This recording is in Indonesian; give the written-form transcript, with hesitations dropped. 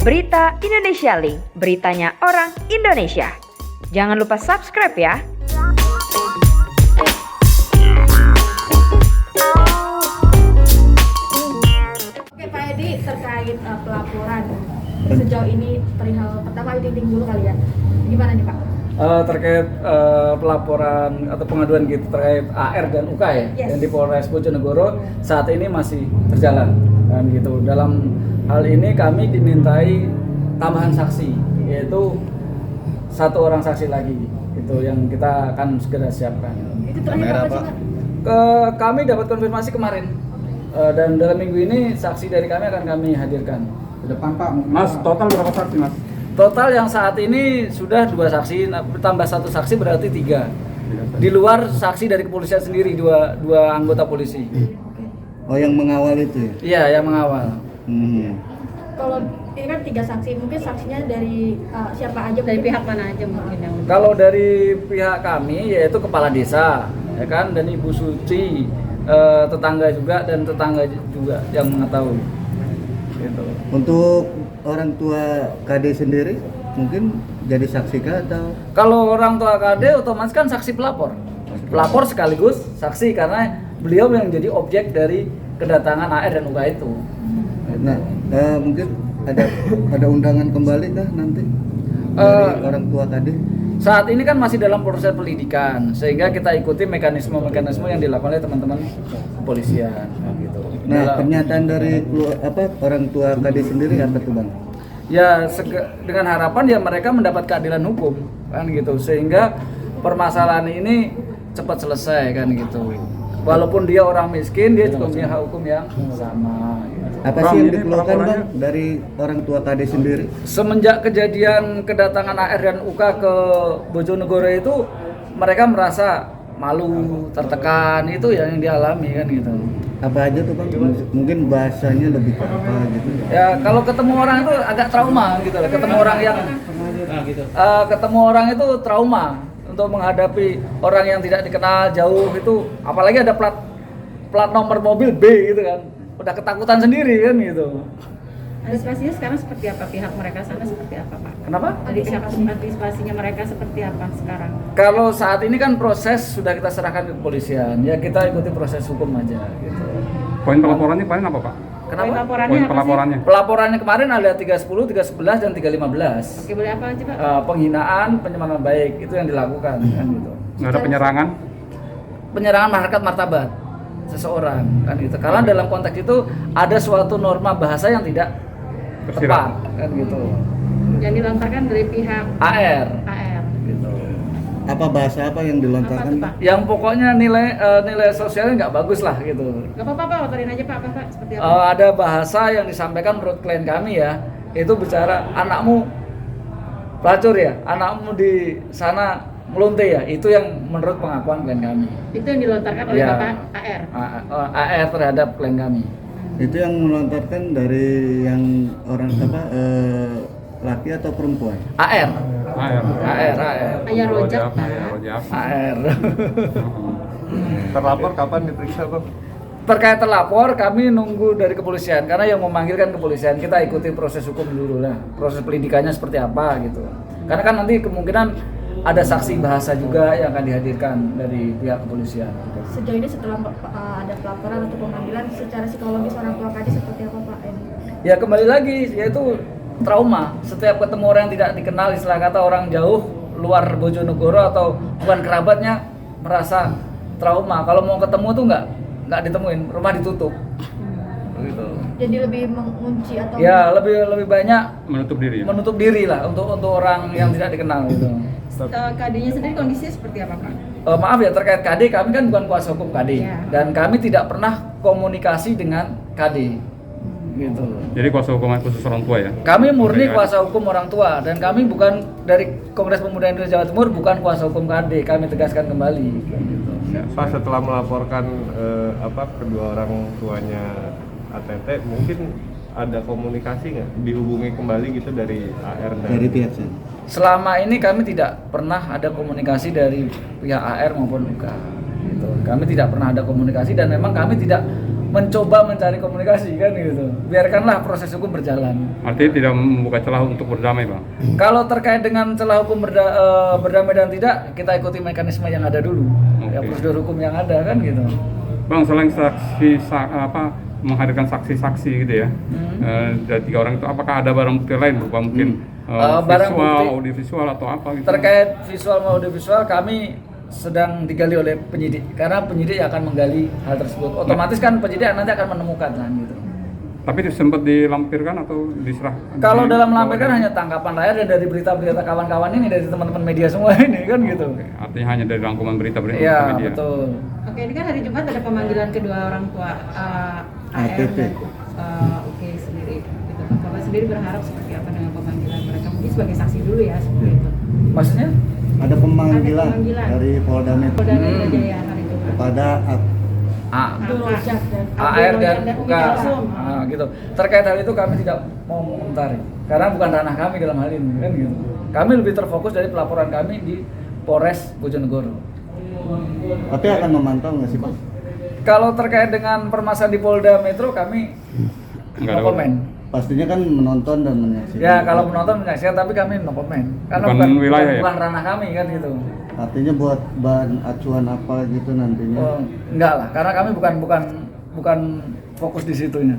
Berita Indonesia Link, beritanya orang Indonesia. Jangan lupa subscribe ya. Oke Pak Edi, terkait pelaporan sejauh ini perihal pertama titik dulu kali ya. Gimana nih Pak? Terkait pelaporan atau pengaduan kita terkait AR dan UK ya, Yes. yang di Polres Bojonegoro saat ini masih berjalan kan gitu. Dalam hal ini kami dimintai tambahan saksi, yaitu 1 orang saksi lagi itu yang kita akan segera siapkan. Itu terakhir apa sih Pak? Kami dapat konfirmasi kemarin dan dalam minggu ini saksi dari kami akan kami hadirkan. Ke depan Pak, Mas, total berapa saksi Mas? Total yang saat ini sudah 2 saksi, tambah 1 saksi berarti 3. Di luar saksi dari kepolisian sendiri, dua anggota polisi. Oh, yang mengawal itu ya? Iya, yang mengawal. Kalau ini kan 3 saksi, mungkin saksinya dari siapa aja? Dari pihak mana aja mungkin yang Kalau dari pihak kami yaitu kepala desa, ya kan, dan Ibu Suci, tetangga juga dan tetangga juga yang mengetahui. Gitu. Untuk orang tua KD sendiri mungkin jadi saksi kah atau? Kalau orang tua KD otomatis kan saksi pelapor. Pelapor sekaligus saksi karena beliau yang jadi objek dari kedatangan AR dan UK itu. Nah, mungkin ada undangan kembali kah nanti dari orang tua KD? Saat ini kan masih dalam proses pendidikan, sehingga kita ikuti mekanisme yang dilakukan oleh teman-teman kepolisian gitu. Nah, pernyataan dari orang tua KD sendiri apa tuh Bang? Ya dengan harapan ya mereka mendapat keadilan hukum kan gitu, sehingga permasalahan ini cepat selesai kan gitu. Walaupun dia orang miskin, dia juga punya hak hukum yang sama gitu. Apa sih yang dikeluhkan Bang dari orang tua KD sendiri? Semenjak kejadian kedatangan AR dan UK ke Bojonegoro itu, mereka merasa malu, tertekan, itu yang dialami kan gitu. Apa aja tuh Bang? Mungkin bahasanya lebih ke apa gitu? Ya kalau ketemu orang itu agak trauma gitu lah. Ketemu orang itu trauma untuk menghadapi orang yang tidak dikenal jauh itu, apalagi ada plat nomor mobil B gitu kan. Udah ketakutan sendiri kan gitu. antisipasinya sekarang seperti apa, pihak mereka sana seperti apa Pak? Kenapa? Antisipasinya mereka seperti apa sekarang? Kalau saat ini kan proses sudah kita serahkan ke kepolisian, ya kita ikuti proses hukum aja gitu. Poin pelaporannya paling apa Pak? Kenapa? Poin laporannya Poin apa pelaporannya? Pelaporannya kemarin ada 310, 311 dan 315. sih? Oke, boleh apa aja Pak? Penghinaan, pencemaran baik itu yang dilakukan kan gitu. Nggak ada penyerangan? Penyerangan harkat martabat seseorang kan gitu. Karena dalam konteks itu ada suatu norma bahasa yang tidak tepat kan gitu. Yang dilontarkan dari pihak AR AR. gitu. Apa bahasa apa yang Apa dilontarkan tuh Pak? Bang? Yang pokoknya nilai sosialnya nggak bagus lah gitu. Gak apa-apa Pak, lotorin aja Pak, apa seperti apa? Ada bahasa yang disampaikan menurut klien kami ya, itu bicara anakmu pelacur ya, anakmu di sana melunte ya, itu yang menurut pengakuan klien kami. Itu yang dilontarkan oleh Ya. Bapak AR. AR terhadap klien kami. Itu yang melontarkan dari yang orang laki atau perempuan? AR. AR. Ayah rojak Pak. Rojak. AR. Terlapor kapan diperiksa Bang? Terkait terlapor kami nunggu dari kepolisian karena yang memanggilkan kepolisian, kita ikuti proses hukum dulu lah, proses pendidikannya seperti apa gitu. Karena kan nanti kemungkinan ada saksi bahasa juga yang akan dihadirkan dari pihak kepolisian. Sejauh ini setelah ada pelaporan atau pemanggilan, secara psikologis orang tua KD seperti apa Pak Edi? Ya kembali lagi, yaitu trauma. Setiap ketemu orang yang tidak dikenal, istilah kata orang jauh, luar Bojonegoro atau bukan kerabatnya, merasa trauma. Kalau mau ketemu tuh nggak ditemuin, rumah ditutup. Gitu. Jadi lebih mengunci atau? Ya lebih banyak Menutup diri ya? menutup diri lah untuk orang yang tidak dikenal gitu. KD-nya sendiri kondisinya seperti apa Pak? Maaf ya, terkait KD, kami kan bukan kuasa hukum KD Ya. dan kami tidak pernah komunikasi dengan KD gitu. Jadi kuasa hukuman khusus orang tua ya? Kami murni Oke, kuasa hukum orang tua dan kami bukan dari Kongres Pemuda Indonesia Jawa Timur, bukan kuasa hukum KD. Kami tegaskan kembali gitu. Pak setelah melaporkan kedua orang tuanya ATT, mungkin ada komunikasi nggak, dihubungi kembali gitu dari AR dan Dari pihak sana? Selama ini kami tidak pernah ada komunikasi dari pihak AR maupun UK gitu. Kami tidak pernah ada komunikasi dan memang kami tidak mencoba mencari komunikasi kan gitu. Biarkanlah proses hukum berjalan. Artinya tidak membuka celah untuk berdamai, Bang. Kalau terkait dengan celah hukum berdamai dan tidak, kita ikuti mekanisme yang ada dulu. Ya, Oke. prosedur hukum yang ada kan gitu. Bang, selain menghadirkan saksi-saksi gitu ya, dari 3 orang itu apakah ada barang bukti lain berupa mungkin Barang visual, bukti- audiovisual atau apa gitu? Terkait visual maupun audiovisual kami sedang digali oleh penyidik karena penyidik akan menggali hal tersebut. Otomatis kan penyidik nanti akan menemukan kan gitu. Tapi sempat dilampirkan atau diserah? Kalau dalam melampirkan hanya tangkapan layar dan dari berita-berita kawan-kawan ini, dari teman-teman media semua ini kan gitu. Artinya hanya dari rangkuman berita-berita Iya, media. betul. Oke, ini kan hari Jumat ada pemanggilan kedua orang tua AR ATT. dan Oke sendiri. Gitu. Bapak sendiri berharap seperti apa dengan pemanggilan mereka? Mungkin sebagai saksi dulu ya seperti itu. Maksudnya? Ada pemanggilan, Ada pemanggilan. dari Polda Metro Polda Metro Jaya hari Jumat. kepada Dolojak dan AR dan Umi UK. Kalsum. Gitu. Terkait hal itu kami tidak mau mengomentari karena bukan ranah kami dalam hal ini kan gitu. Kami lebih terfokus dari pelaporan kami di Polres Bojonegoro. tapi akan memantau nggak sih Pak? Kalau terkait dengan permasalahan di Polda Metro kami Nggak no ada comment. Pastinya kan menonton dan menyaksikan. Ya kalau menonton menyaksikan tapi kami no comment karena Bukan wilayah ya? bukan ranah kami kan gitu. Artinya buat bahan acuan apa gitu nantinya. Oh, enggak lah karena kami bukan fokus di situnya.